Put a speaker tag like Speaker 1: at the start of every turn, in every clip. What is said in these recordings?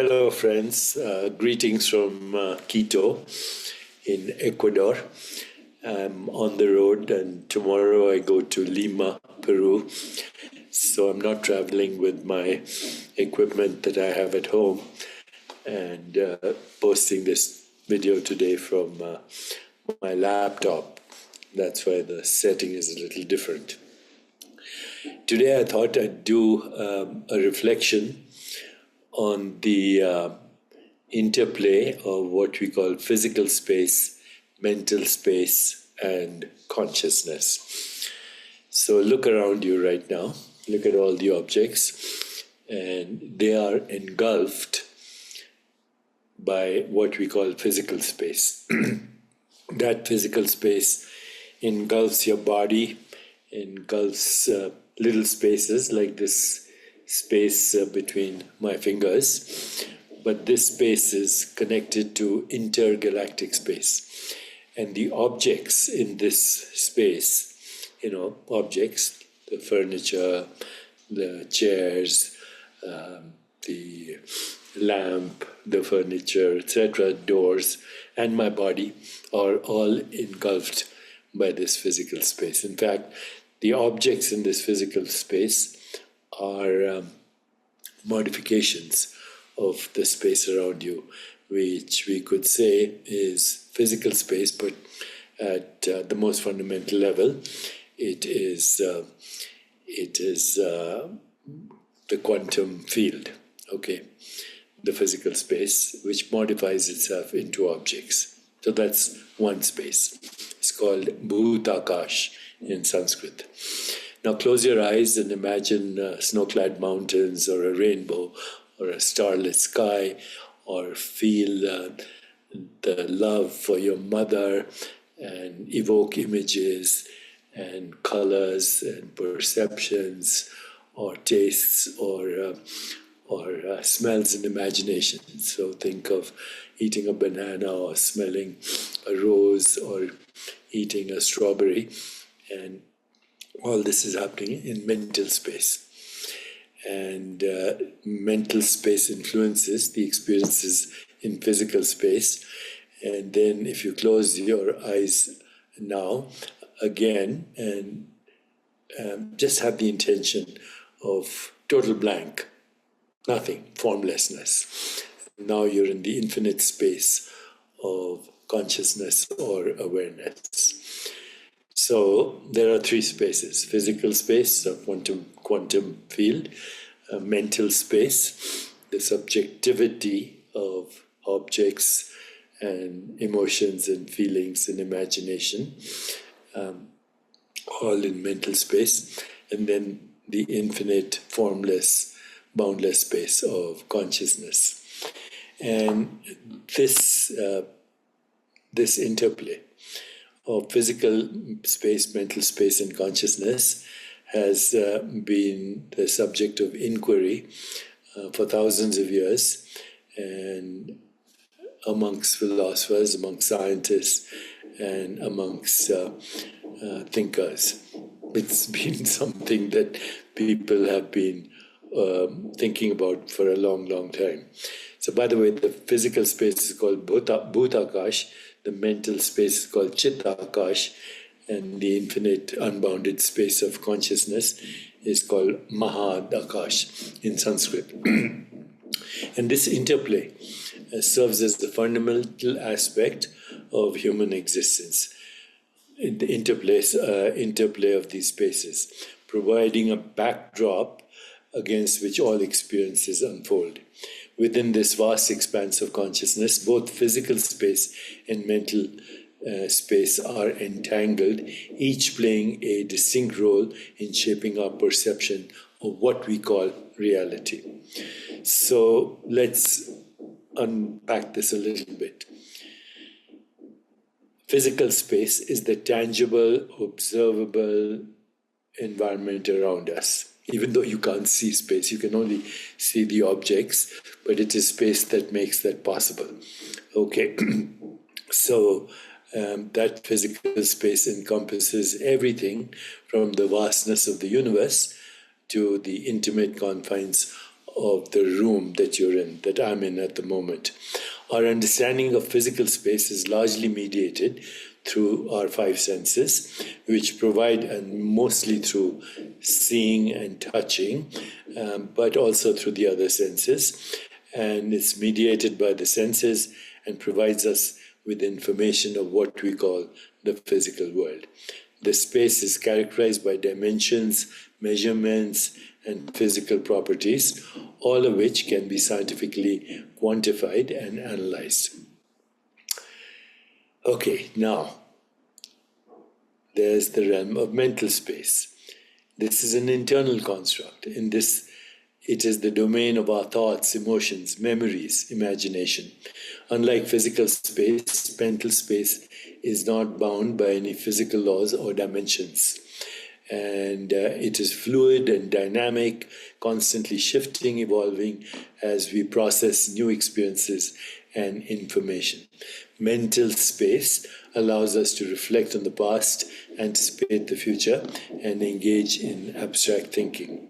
Speaker 1: Hello, friends. Greetings from Quito in Ecuador. I'm on the road, and tomorrow I go to Lima, Peru. So I'm not traveling with my equipment that I have at home, and posting this video today from my laptop. That's why the setting is a little different. Today I thought I'd do a reflection on the interplay of what we call physical space, mental space, and consciousness. So look around you right now. Look at all the objects, and they are engulfed by what we call physical space. That physical space engulfs your body, engulfs little spaces like this space between my fingers, but this space is connected to intergalactic space. And the objects in this space, objects, the furniture, the chairs, the lamp, the furniture, etc., doors, and my body are all engulfed by this physical space. In fact, the objects in this physical space are modifications of the space around you, which we could say is physical space, but at the most fundamental level, it is the quantum field, the physical space, which modifies itself into objects. So that's one space. It's called Bhutakash in Sanskrit. Now close your eyes and imagine snow-clad mountains or a rainbow or a starlit sky, or feel the love for your mother and evoke images and colors and perceptions or tastes or smells and imagination. So think of eating a banana or smelling a rose or eating a strawberry, and all this is happening in mental space. And mental space influences the experiences in physical space. And then if you close your eyes now, again, and just have the intention of total blank, nothing, formlessness. Now you're in the infinite space of consciousness or awareness. So there are three spaces: physical space, a quantum field, mental space, the subjectivity of objects and emotions and feelings and imagination, all in mental space, and then the infinite, formless, boundless space of consciousness. And this interplay of physical space, mental space, and consciousness has been the subject of inquiry for thousands of years, and amongst philosophers, amongst scientists, and amongst thinkers. It's been something that people have been thinking about for a long, long time. So, by the way, the physical space is called Bhutakash, the mental space is called Chitakash, and the infinite unbounded space of consciousness is called Mahadakash in Sanskrit. And this interplay serves as the fundamental aspect of human existence. The interplay of these spaces, providing a backdrop against which all experiences unfold. Within this vast expanse of consciousness, both physical space and mental space are entangled, each playing a distinct role in shaping our perception of what we call reality. So let's unpack this a little bit. Physical space is the tangible, observable environment around us. Even though you can't see space, you can only see the objects, but it is space that makes that possible. So that physical space encompasses everything from the vastness of the universe to the intimate confines of the room that you're in, that I'm in at the moment. Our understanding of physical space is largely mediated through our five senses, which provide, and mostly through seeing and touching, but also through the other senses. And it's mediated by the senses and provides us with information of what we call the physical world. The space is characterized by dimensions, measurements, and physical properties, all of which can be scientifically quantified and analyzed. Okay, now, there's the realm of mental space. This is an internal construct. In this, it is the domain of our thoughts, emotions, memories, imagination. Unlike physical space, mental space is not bound by any physical laws or dimensions. And it is fluid and dynamic, constantly shifting, evolving as we process new experiences and information. Mental space allows us to reflect on the past, anticipate the future, and engage in abstract thinking.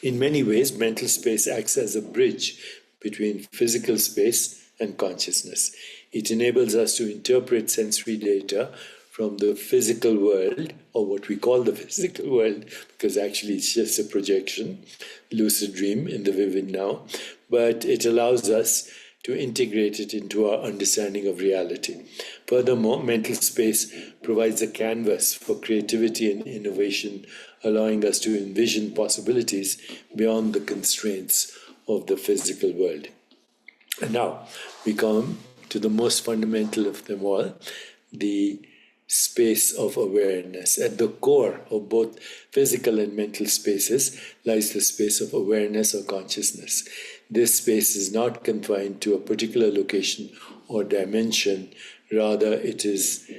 Speaker 1: In many ways, mental space acts as a bridge between physical space and consciousness. It enables us to interpret sensory data from the physical world, or what we call the physical world, because actually it's just a projection, lucid dream in the vivid now, but it allows us to integrate it into our understanding of reality. Furthermore, mental space provides a canvas for creativity and innovation, allowing us to envision possibilities beyond the constraints of the physical world. And now we come to the most fundamental of them all, the space of awareness. At the core of both physical and mental spaces lies the space of awareness or consciousness. This space is not confined to a particular location or dimension. Rather, it is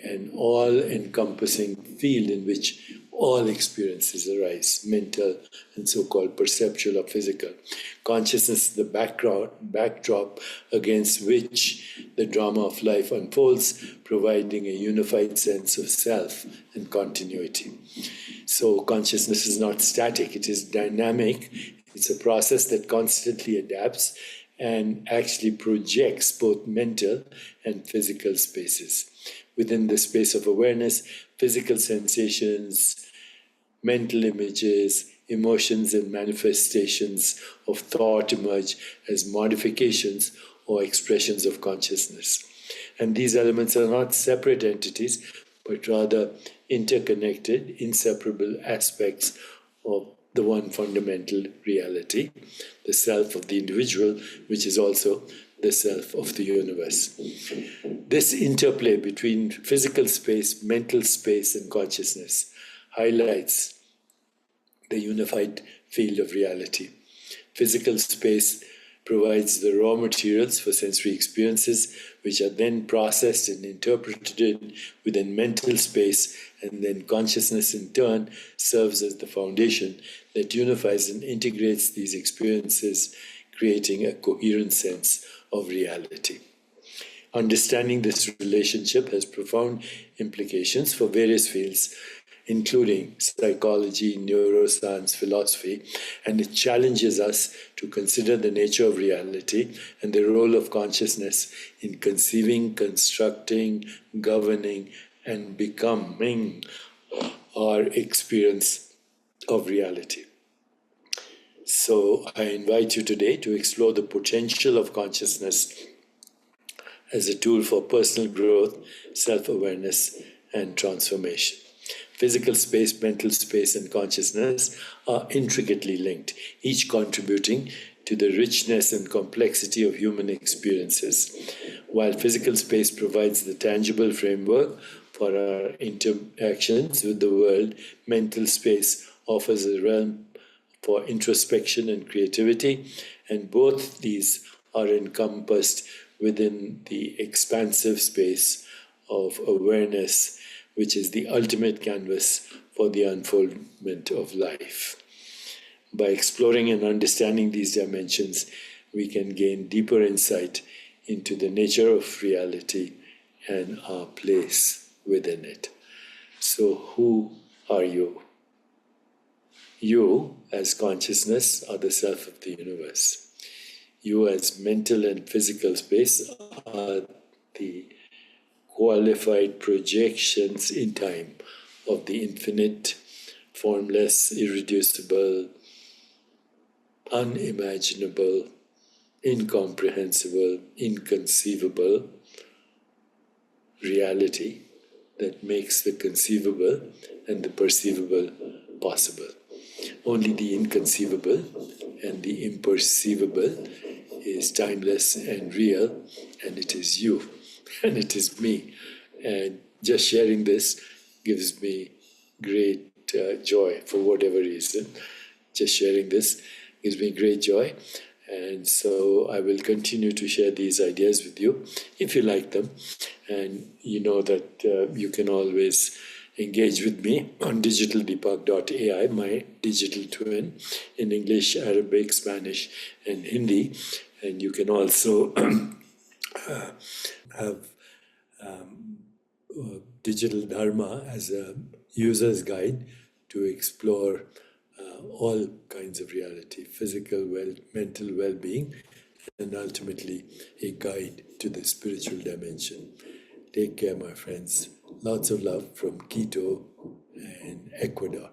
Speaker 1: an all-encompassing field in which all experiences arise, mental and so-called perceptual or physical. Consciousness is the backdrop against which the drama of life unfolds, providing a unified sense of self and continuity. So consciousness is not static, it is dynamic. It's a process that constantly adapts and actually projects both mental and physical spaces. Within the space of awareness, physical sensations, mental images, emotions, and manifestations of thought emerge as modifications or expressions of consciousness. And these elements are not separate entities, but rather interconnected, inseparable aspects of the one fundamental reality, the self of the individual, which is also the self of the universe. This interplay between physical space, mental space, and consciousness highlights the unified field of reality. Physical space provides the raw materials for sensory experiences, which are then processed and interpreted within mental space, and then consciousness in turn serves as the foundation that unifies and integrates these experiences, creating a coherent sense of reality. Understanding this relationship has profound implications for various fields, including psychology, neuroscience, philosophy, and it challenges us to consider the nature of reality and the role of consciousness in conceiving, constructing, governing, and becoming our experience of reality. So I invite you today to explore the potential of consciousness as a tool for personal growth, self-awareness, and transformation. Physical space, mental space, and consciousness are intricately linked, each contributing to the richness and complexity of human experiences. While physical space provides the tangible framework for our interactions with the world, mental space offers a realm for introspection and creativity, and both these are encompassed within the expansive space of awareness, which is the ultimate canvas for the unfoldment of life. By exploring and understanding these dimensions, we can gain deeper insight into the nature of reality and our place within it. So, who are you? You, as consciousness, are the self of the universe. You, as mental and physical space, are the qualified projections in time of the infinite, formless, irreducible, unimaginable, incomprehensible, inconceivable reality that makes the conceivable and the perceivable possible. Only the inconceivable and the imperceivable is timeless and real, and it is you, and it is me. And just sharing this gives me great joy for whatever reason. Just sharing this gives me great joy. And so I will continue to share these ideas with you if you like them. And you know that you can always engage with me on digitaldeepak.ai, my digital twin, in English, Arabic, Spanish, and Hindi. And you can also have digital dharma as a user's guide to explore all kinds of reality, physical, mental well-being, and ultimately a guide to the spiritual dimension. Take care, my friends. Lots of love from Quito and Ecuador.